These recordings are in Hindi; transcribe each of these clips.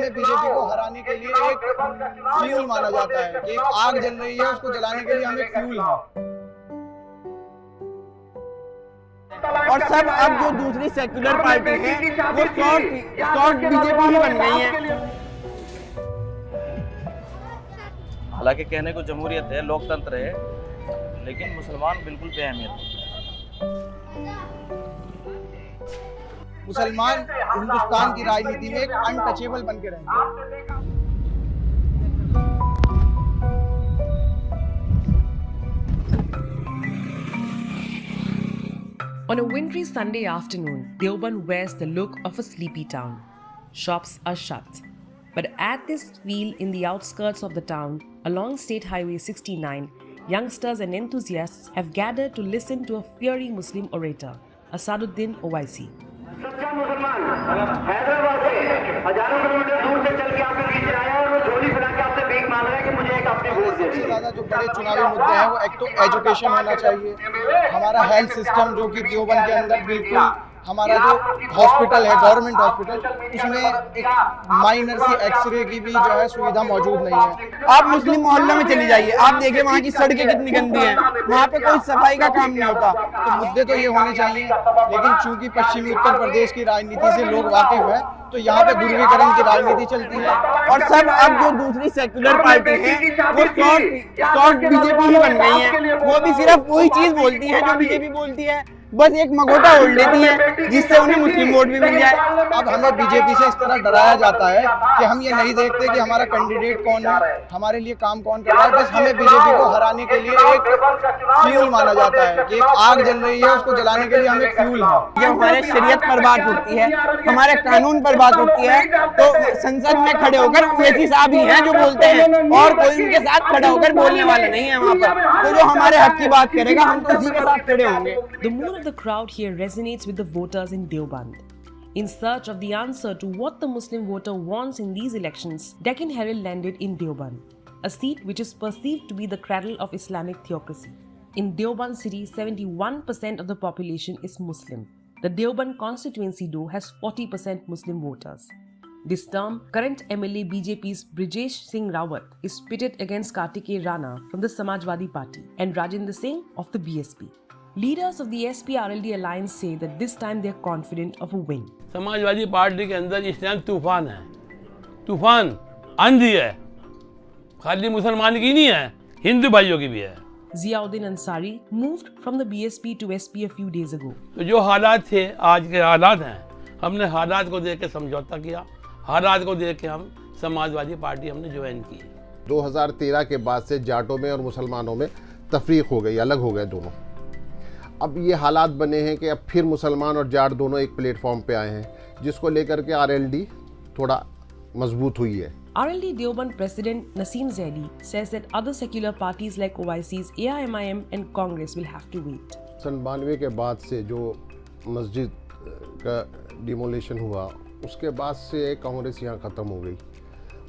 हमें बीजेपी को हराने के लिए एक फ्यूल माना जाता है कि एक आग जल रही है, उसको जलाने के लिए हम एक फ्यूल हैं। और सब अब जो दूसरी सेक्युलर पार्टी है वो सॉफ्ट बीजेपी ही बन गई है। हालांकि कहने को जमहूरियत है, लोकतंत्र है, लेकिन मुसलमान बिल्कुल बेअहमियत है। मुसलमान हिंदुस्तान की राजनीति में एक अनटचेबल बन के रहेंगे। On a wintry Sunday afternoon, Deoband wears the look of a sleepy town. Shops are shut. But at this field in the outskirts of the town, along State Highway 69, youngsters and enthusiasts have gathered to listen to a fiery Muslim orator, Asaduddin Owaisi. सच्चा मुसलमान हैदराबाद से हजारों किलोमीटर दूर से चल के आपके बीच में आया और वो झोली फैला के आपसे भीख मांग रहा है कि मुझे एक अपनी वोट दे। सबसे ज्यादा जो बड़े चुनावी मुद्दे हैं वो एक तो एजुकेशन होना चाहिए, हमारा हेल्थ सिस्टम जो कि देवबंद के अंदर बिल्कुल हमारा जो हॉस्पिटल है, गवर्नमेंट हॉस्पिटल, उसमें एक माइनर सी एक्सरे की भी जो है सुविधा मौजूद नहीं है। आप मुस्लिम मोहल्लों में चली जाइए, आप देखिए वहाँ की सड़कें कितनी गंदी हैं, वहाँ पे कोई सफाई का काम नहीं होता। तो मुद्दे तो ये होने चाहिए, लेकिन चूंकि पश्चिमी उत्तर प्रदेश की राजनीति से लोग वाकिफ हैं, तो यहाँ पे ध्रुवीकरण की राजनीति चलती है। और सब अब जो दूसरी सेक्युलर पार्टी है वो सॉफ्ट बीजेपी ही बन गई है। वो भी सिर्फ वही चीज बोलती है जो बीजेपी बोलती है, बस एक मगोटा ओढ़ लेती है जिससे उन्हें मुस्लिम वोट भी मिल जाए। अब हमें बीजेपी से इस तरह डराया जाता है कि हम ये नहीं देखते कि हमारा कैंडिडेट कौन है, हमारे लिए काम कौन कर रहा है। बस हमें बीजेपी को हराने के लिए एक फ्यूल माना जाता है कि एक आग जल रही है, उसको जलाने के लिए हम एक फ्यूल हैं। ये हमारे शरीयत पर बात उठती है, हमारे कानून पर बात उठती है, तो संसद में खड़े होकर ओवैसी साहब ही हैं जो बोलते हैं, और कोई उनके साथ खड़ा होकर बोलने वाला नहीं है वहाँ पर। तो जो हमारे हक की बात करेगा हम तो उसी के साथ खड़े होंगे। The mood of the crowd here resonates with the voters in Deoband. In search of the answer to what the Muslim voter wants in these elections, Deccan Herald landed in Deoband, a seat which is perceived to be the cradle of Islamic theocracy. In Deoband city, 71% of the population is Muslim. The Deoband constituency though has 40% Muslim voters. This term, current MLA BJP's Brijesh Singh Rawat is pitted against Kartikeya Rana from the Samajwadi Party and Rajendra Singh of the BSP. Leaders of the SP-RLD alliance say that this time they are confident of a win. Samajwadi party के अंदर इस टाइम तूफान है, तूफान आंधी है, खाली मुसलमान की नहीं है, हिंदू भाइयों की भी है। Ziauddin Ansari moved from the BSP to SP a few days ago. तो जो हालात थे, आज के हालात हैं, हमने हालात को देख के समझौता किया, हालात को देख के हम समाजवादी पार्टी हमने ज्वाइन की। 2013 के बाद से जाटों में और मुसलमानों में तफरीक हो गई, अलग हो गए दोनों। अब ये हालात बने हैं कि अब फिर मुसलमान और जाट दोनों एक प्लेटफॉर्म पे आए हैं, जिसको लेकर के आरएलडी थोड़ा मजबूत हुई है। RLD Deoband President Naseem Zaidi says that other secular parties like OIC's AIMIM and Congress will have to wait. 92 के बाद से जो मस्जिद का डिमोलिशन हुआ, उसके बाद से कांग्रेस यहाँ ख़त्म हो गई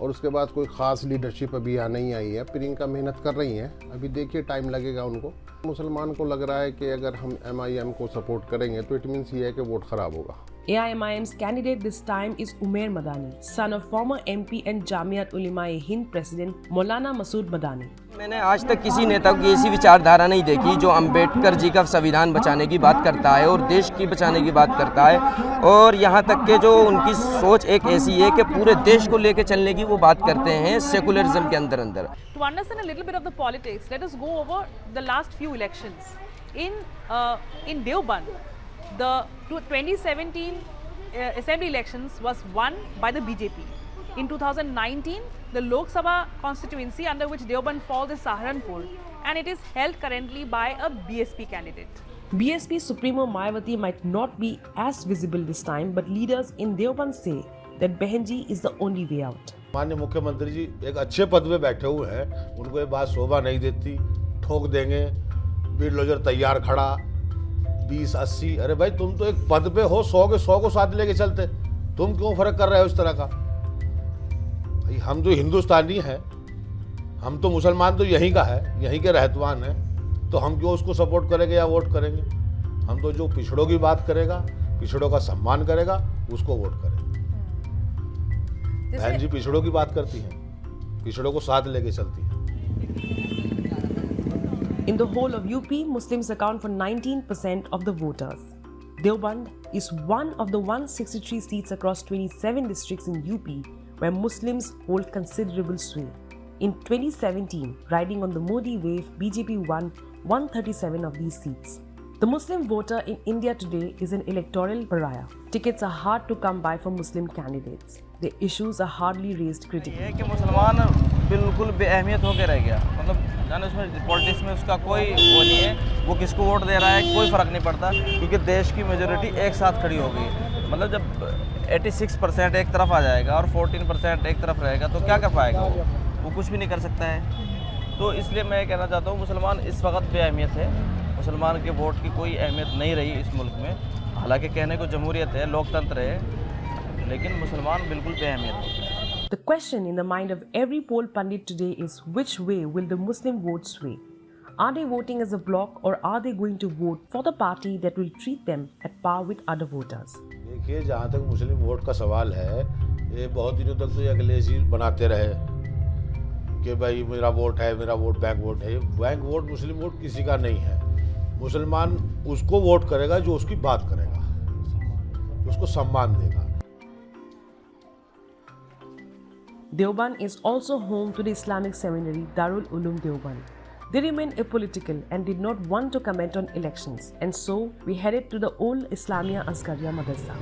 और उसके बाद कोई ख़ास लीडरशिप अभी यहाँ नहीं आई है। प्रियंका मेहनत कर रही हैं, अभी देखिए टाइम लगेगा उनको। मुसलमान को लग रहा है कि अगर हम MIM को सपोर्ट करेंगे तो इट मीन्स ये है कि वोट ख़राब होगा। AIMIM's candidate this time is Umair Madani, son of former MP and Jamiat Ulema-e-Hind President Maulana Masood Madani. मैंने आज तक किसी नेता की ऐसी विचारधारा नहीं देखी जो अंबेडकर जी का संविधान बचाने की बात करता है और देश की बचाने की बात करता है, और यहाँ तक के जो उनकी सोच एक ऐसी है कि पूरे देश को लेकर चलने की वो बात करते हैं सेकुलरिज्म के अंदर। To understand a little bit of the politics, let us go over the last few elections. In Deoband, the 2017 assembly elections was won by the BJP. In 2019, the Lok Sabha constituency under which Deoband falls is Saharanpur, and it is held currently by a BSP candidate. BSP Supremo Mayawati might not be as visible this time, but leaders in Deoband say that Behenji is the only way out. माननीय मुख्यमंत्री जी एक अच्छे पद पे बैठे हुए हैं, उनको ये बात शोभा नहीं देती, ठोक देंगे, बिल्डोजर तैयार खड़ा, 20-80। अरे भाई तुम तो एक पद पे हो, 100 के 100 को साथ लेके चलते, तुम क्यों फर्क कर रहे हो इस तरह का? भाई हम तो हिंदुस्तानी हैं, हम तो मुसलमान तो यहीं का है, यहीं के रहतवान हैं, तो हम क्यों उसको सपोर्ट करेंगे या वोट करेंगे? हम तो जो पिछड़ों की बात करेगा, पिछड़ों का सम्मान करेगा, उसको वोट करेंगे। बहन जी पिछड़ों की बात करती हैं, पिछड़ों को साथ लेके चलती हैं। In the whole of UP, Muslims account for 19% of the voters. Deoband is one of the 163 seats across 27 districts in UP where Muslims hold considerable sway. In 2017, riding on the Modi wave, BJP won 137 of these seats. The Muslim voter in India today is an electoral pariah. Tickets are hard to come by for Muslim candidates. Their issues are hardly raised critically. ये कि मुसलमान बिल्कुल बेअहमियत होकर रह गया, मतलब जाने उसमें पॉलिटिक्स में उसका कोई वो नहीं है, वो किसको वोट दे रहा है कोई फ़र्क नहीं पड़ता, क्योंकि देश की मेजोरिटी एक साथ खड़ी हो गई। मतलब जब 86% एक तरफ आ जाएगा और 14% एक तरफ रहेगा तो क्या कर पाएगा वो कुछ भी नहीं कर सकता है। तो इसलिए मैं कहना चाहता हूँ मुसलमान इस वक्त बेअहमियत है, मुसलमान के वोट की कोई अहमियत नहीं रही इस मुल्क में। हालांकि कहने को जमहूरियत है, लोकतंत्र है, लेकिन मुसलमान बिल्कुल बेअहमियत है। The question in the mind of every poll pundit today is which way will the Muslim vote sway? Are they voting as a bloc or are they going to vote for the party that will treat them at par with other voters? देखिए, जहाँ तक मुस्लिम वोट का सवाल है, ये बहुत दिनों तक तो ये अखिलेश बनाते रहे कि भाई मेरा वोट है, मेरा वोट बैंक वोट है। बैंक वोट मुस्लिम वोट किसी का नहीं है। मुसलमान उसको वोट करेगा जो उसकी बात करेगा, उसको सम्मान देगा। Deoband is also home to the Islamic seminary Darul Uloom Deoband. They remain apolitical and did not want to comment on elections, and so we headed to the old Islamia Asghariya Madrasa.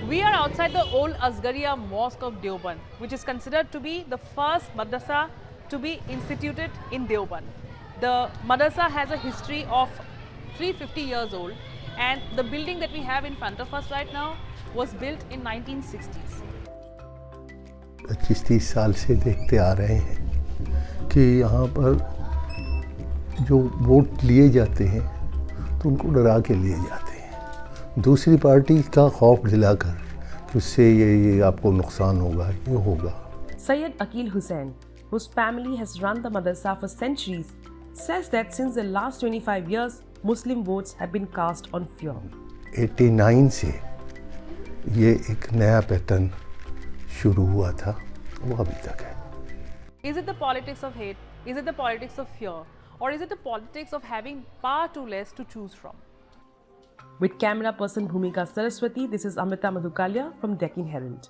We are outside the old Asghariya Mosque of Deoband, which is considered to be the first madrasa to be instituted in Deoband. The madrasa has a history of 350 years old, and the building that we have in front of us right now was built in 1960s. 25-30 साल से देखते आ रहे हैं कि यहाँ पर जो वोट लिए जाते हैं तो उनको डरा के लिए जाते हैं, दूसरी पार्टी का खौफ दिलाकर कि उससे ये आपको नुकसान होगा, ये होगा। Sayyid Akil Hussain, whose family has run the madrasa for centuries, says that since the last 25 years, Muslim votes have been cast on fear. 89 से ये एक नया पैटर्न शुरू हुआ था, वो अभी तक है। Is it the politics of hate? Is it the politics of fear? Or is it the politics of having far too less to choose from? With camera person Bhumika Saraswati, this is Amrita Madhukalia from Deccan Herald.